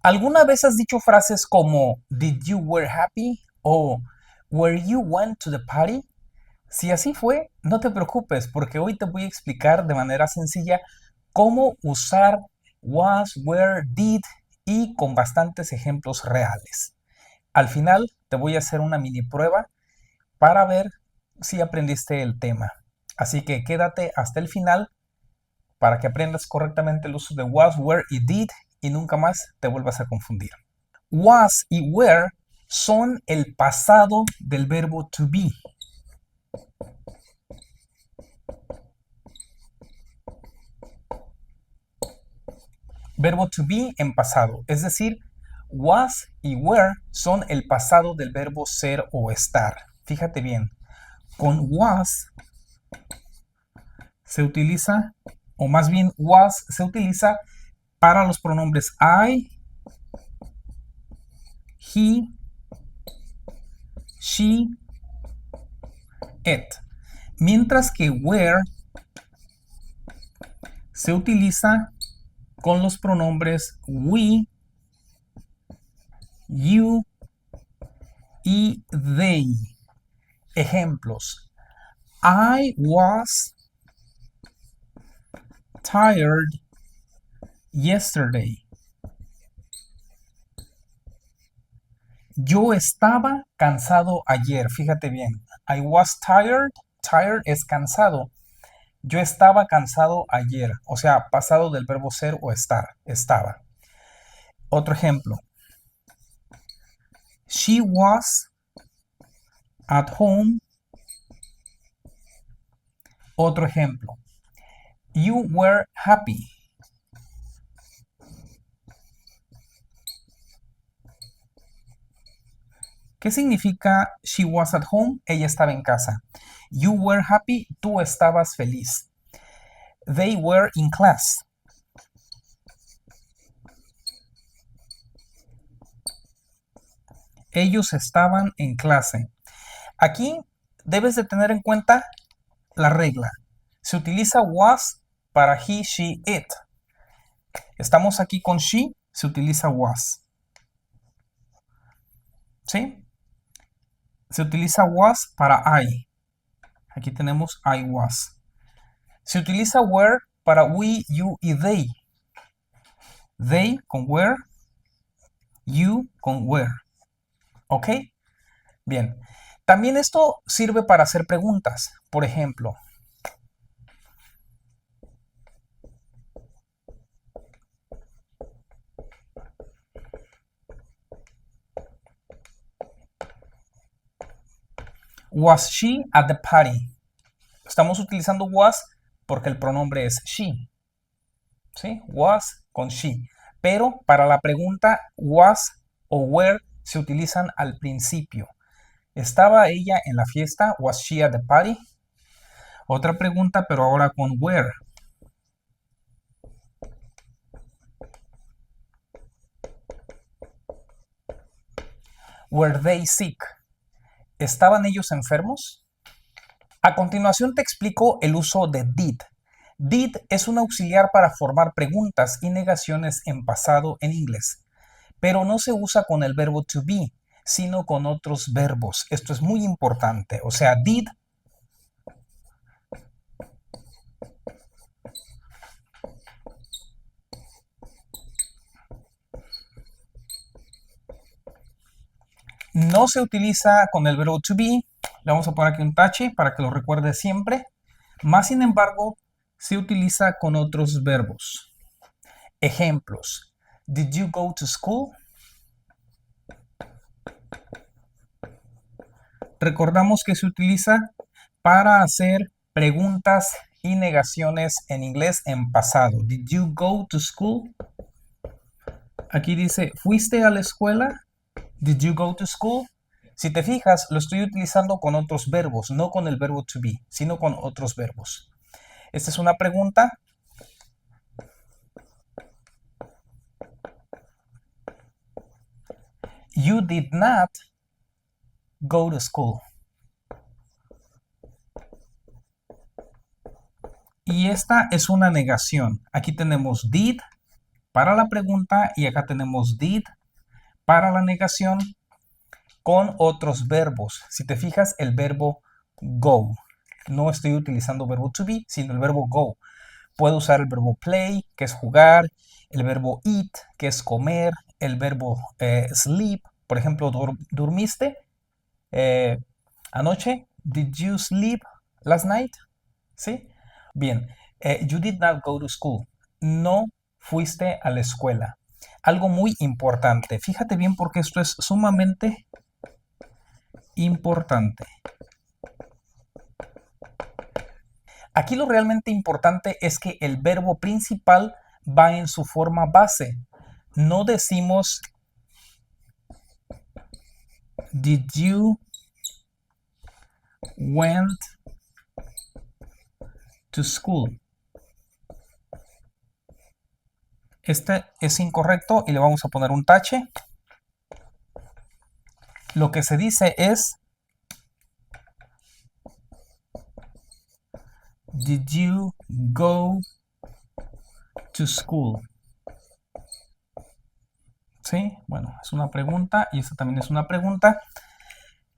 ¿Alguna vez has dicho frases como Did you were happy? O Were you went to the party? Si así fue, no te preocupes porque hoy te voy a explicar de manera sencilla cómo usar was, were, did y con bastantes ejemplos reales. Al final te voy a hacer una mini prueba para ver si aprendiste el tema. Así que quédate hasta el final para que aprendas correctamente el uso de was, were y did y nunca más te vuelvas a confundir. Was y were son el pasado del verbo to be. Verbo to be en pasado, es decir, was y were son el pasado del verbo ser o estar. Fíjate bien, con was se utiliza, o más bien was se utiliza para los pronombres I, he, she, it. Mientras que were se utiliza con los pronombres we, you y they. Ejemplos. I was tired yesterday. Yo estaba cansado ayer. Fíjate bien. I was tired. Tired es cansado. Yo estaba cansado ayer. O sea, pasado del verbo ser o estar. Estaba. Otro ejemplo. She was at home. Otro ejemplo. You were happy. ¿Qué significa she was at home? Ella estaba en casa. You were happy. Tú estabas feliz. They were in class. Ellos estaban en clase. Aquí debes de tener en cuenta la regla. Se utiliza was para he, she, it. Estamos aquí con she, se utiliza was. ¿Sí? Se utiliza was para I. Aquí tenemos I was. Se utiliza were para we, you y they. They con were, you con were. ¿Ok? Bien. También esto sirve para hacer preguntas. Por ejemplo, was she at the party? Estamos utilizando was porque el pronombre es she. ¿Sí? Was con she. Pero para la pregunta was o were se utilizan al principio. ¿Estaba ella en la fiesta? Was she at the party? Otra pregunta, pero ahora con where. Were they sick? ¿Estaban ellos enfermos? A continuación te explico el uso de did. Did es un auxiliar para formar preguntas y negaciones en pasado en inglés, pero no se usa con el verbo to be, sino con otros verbos. Esto es muy importante. O sea, did no se utiliza con el verbo to be. Le vamos a poner aquí un tache para que lo recuerde siempre. Más sin embargo, se utiliza con otros verbos. Ejemplos. Did you go to school? Recordamos que se utiliza para hacer preguntas y negaciones en inglés en pasado. Did you go to school? Aquí dice, ¿fuiste a la escuela? Did you go to school? Si te fijas, lo estoy utilizando con otros verbos, no con el verbo to be, sino con otros verbos. Esta es una pregunta. You did not go to school. Y esta es una negación. Aquí tenemos did para la pregunta y acá tenemos did para la negación con otros verbos. Si te fijas, el verbo go. No estoy utilizando verbo to be, sino el verbo go. Puedo usar el verbo play, que es jugar, el verbo eat, que es comer, el verbo sleep, por ejemplo, ¿dormiste anoche? Did you sleep last night? ¿Sí? Bien, you did not go to school. No fuiste a la escuela. Algo muy importante. Fíjate bien porque esto es sumamente importante. Aquí lo realmente importante es que el verbo principal va en su forma base. No decimos did you went to school. Este es incorrecto y le vamos a poner un tache. Lo que se dice es did you go to school? ¿Sí? Bueno, es una pregunta y esta también es una pregunta.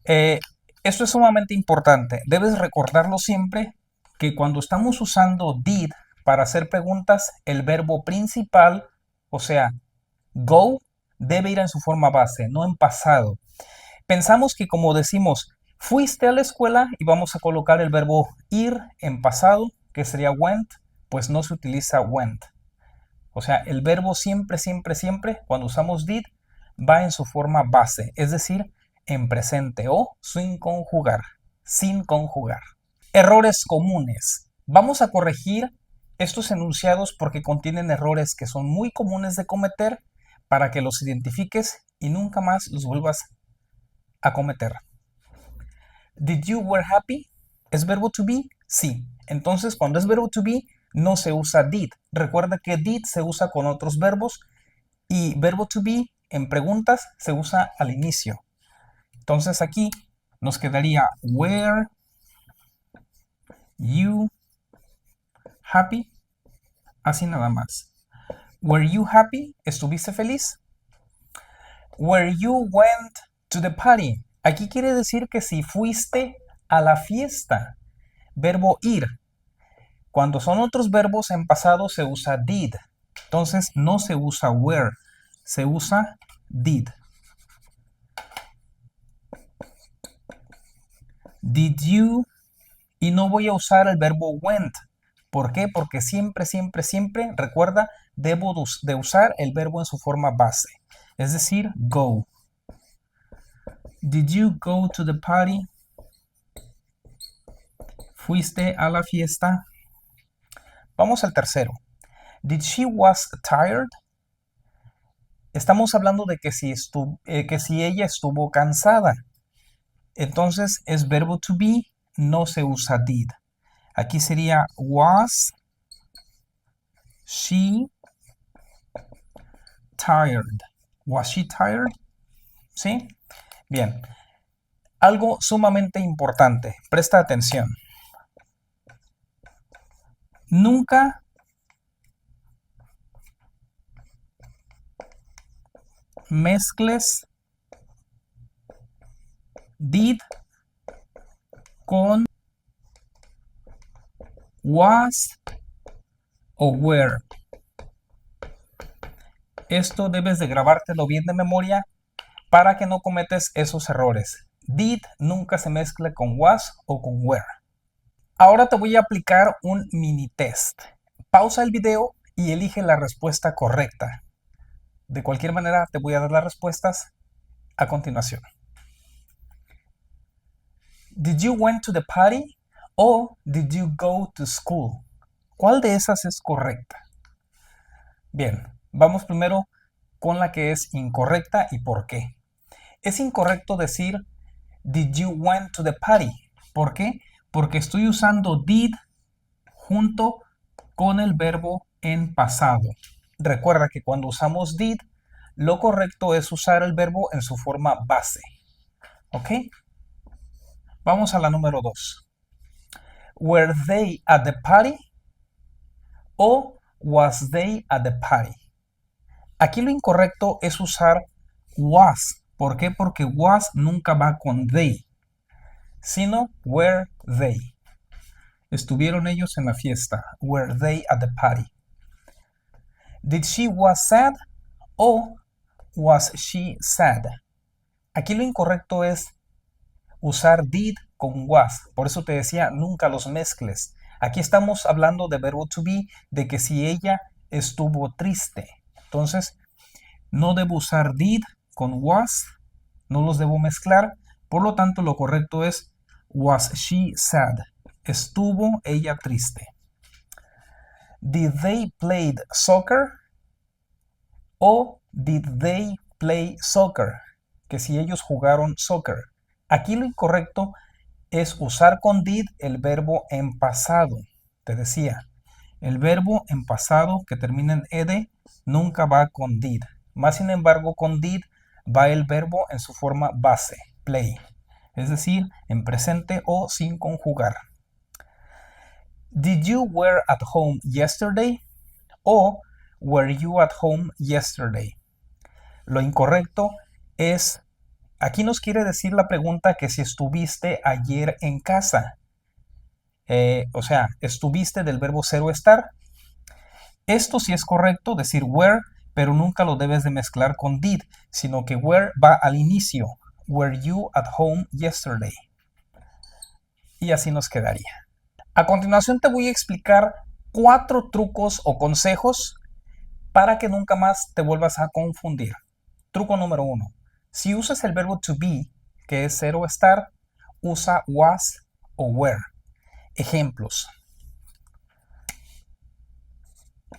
Esto es sumamente importante. Debes recordarlo siempre que cuando estamos usando did para hacer preguntas, el verbo principal, o sea, go, debe ir en su forma base, no en pasado. Pensamos que como decimos, fuiste a la escuela y vamos a colocar el verbo ir en pasado, que sería went, pues no se utiliza went. O sea, el verbo siempre, siempre, siempre, cuando usamos did, va en su forma base, es decir, en presente o sin conjugar, sin conjugar. Errores comunes. Vamos a corregir estos enunciados porque contienen errores que son muy comunes de cometer para que los identifiques y nunca más los vuelvas a cometer. Did you were happy? ¿Es verbo to be? Sí. Entonces, cuando es verbo to be, no se usa did. Recuerda que did se usa con otros verbos y verbo to be en preguntas se usa al inicio. Entonces aquí nos quedaría were you happy? Así nada más. Were you happy? ¿Estuviste feliz? Were you went to the party? Aquí quiere decir que si fuiste a la fiesta. Verbo ir. Cuando son otros verbos en pasado se usa did. Entonces no se usa were, se usa did. Did you, y no voy a usar el verbo went. ¿Por qué? Porque siempre, siempre, siempre, recuerda, debo de usar el verbo en su forma base. Es decir, go. Did you go to the party? ¿Fuiste a la fiesta? Vamos al tercero. Did she was tired? Estamos hablando de que si ella estuvo cansada. Entonces es verbo to be, no se usa did. Aquí sería was she tired. Was she tired? ¿Sí? Bien. Algo sumamente importante. Presta atención. Nunca mezcles did con was o were. Esto debes de grabártelo bien de memoria para que no cometes esos errores. Did nunca se mezcla con was o con were. Ahora te voy a aplicar un mini test. Pausa el video y elige la respuesta correcta. De cualquier manera, te voy a dar las respuestas a continuación. Did you went to the party o did you go to school? ¿Cuál de esas es correcta? Bien, vamos primero con la que es incorrecta y por qué. Es incorrecto decir did you went to the party. ¿Por qué? Porque estoy usando did junto con el verbo en pasado. Recuerda que cuando usamos did, lo correcto es usar el verbo en su forma base. ¿Ok? Vamos a la número 2. Were they at the party? O was they at the party? Aquí lo incorrecto es usar was. ¿Por qué? Porque was nunca va con they, sino were they. Estuvieron ellos en la fiesta. Were they at the party? Did she was sad o was she sad? Aquí lo incorrecto es usar did con was. Por eso te decía, nunca los mezcles. Aquí estamos hablando de verbo to be, de que si ella estuvo triste. Entonces, no debo usar did con was, no los debo mezclar. Por lo tanto, lo correcto es was she sad? ¿Estuvo ella triste? Did they play soccer? O did they play soccer? Que si ellos jugaron soccer. Aquí lo incorrecto es usar con did el verbo en pasado. Te decía, el verbo en pasado que termina en ed nunca va con did. Más sin embargo, con did va el verbo en su forma base, play. Es decir, en presente o sin conjugar. Did you were at home yesterday? O were you at home yesterday? Lo incorrecto es, aquí nos quiere decir la pregunta que si estuviste ayer en casa. O sea, estuviste del verbo ser o estar. Esto sí es correcto, decir were, pero nunca lo debes de mezclar con did, sino que were va al inicio. Were you at home yesterday? Y así nos quedaría. A continuación te voy a explicar 4 trucos o consejos para que nunca más te vuelvas a confundir. Truco número 1. Si usas el verbo to be, que es ser o estar, usa was o were. Ejemplos.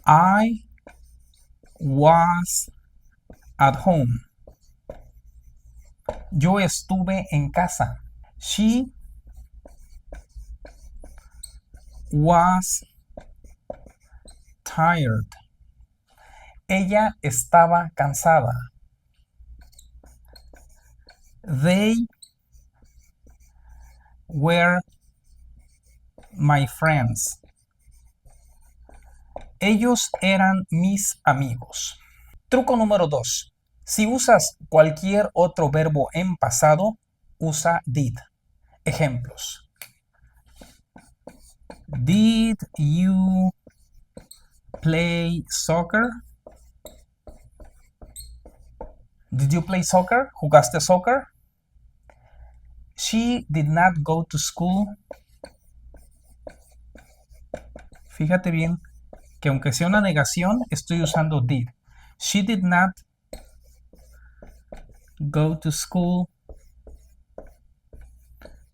I was at home. Yo estuve en casa. She was tired. Ella estaba cansada. They were my friends. Ellos eran mis amigos. Truco número 2. Si usas cualquier otro verbo en pasado, usa did. Ejemplos. Did you play soccer? Did you play soccer? ¿Jugaste soccer? She did not go to school. Fíjate bien que aunque sea una negación, estoy usando did. She did not go to school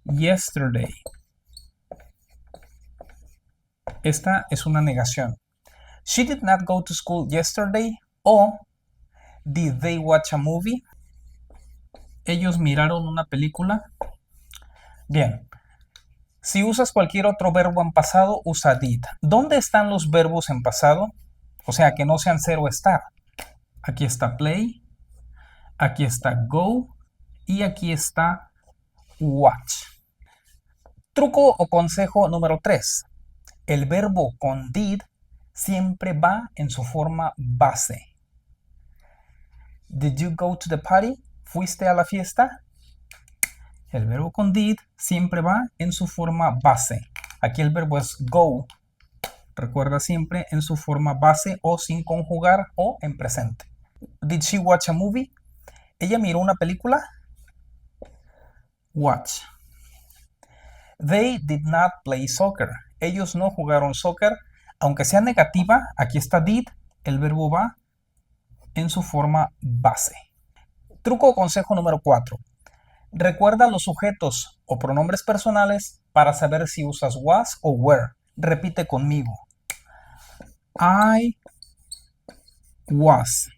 yesterday. Esta es una negación. She did not go to school yesterday. O did they watch a movie? Ellos miraron una película. Bien. Si usas cualquier otro verbo en pasado, usa did. ¿Dónde están los verbos en pasado? O sea, que no sean ser o estar. Aquí está play, aquí está go y aquí está watch. Truco o consejo número 3. El verbo con did siempre va en su forma base. Did you go to the party? ¿Fuiste a la fiesta? El verbo con did siempre va en su forma base. Aquí el verbo es go. Recuerda siempre en su forma base o sin conjugar o en presente. Did she watch a movie? ¿Ella miró una película? Watch. They did not play soccer. Ellos no jugaron soccer. Aunque sea negativa, aquí está did. El verbo va en su forma base. Truco o consejo número 4. Recuerda los sujetos o pronombres personales para saber si usas was o were. Repite conmigo. I was.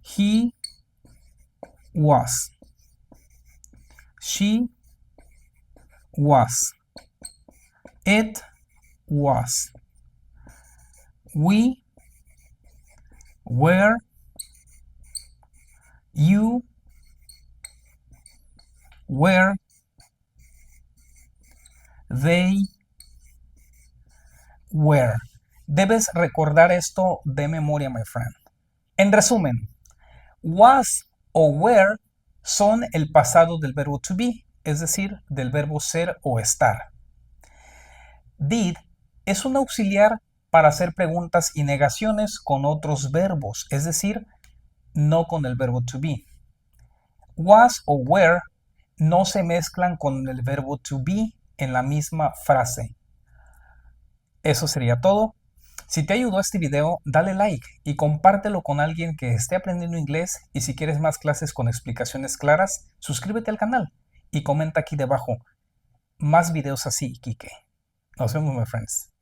He was. She was. It was. We were. You were. They were. Debes recordar esto de memoria, my friend. En resumen, was o were son el pasado del verbo to be, es decir, del verbo ser o estar. Did es un auxiliar para hacer preguntas y negaciones con otros verbos, es decir, no con el verbo to be. Was o were no se mezclan con el verbo to be en la misma frase. Eso sería todo. Si te ayudó este video, dale like y compártelo con alguien que esté aprendiendo inglés, y si quieres más clases con explicaciones claras, suscríbete al canal y comenta aquí debajo. Más videos así, Kike. Nos vemos, my friends.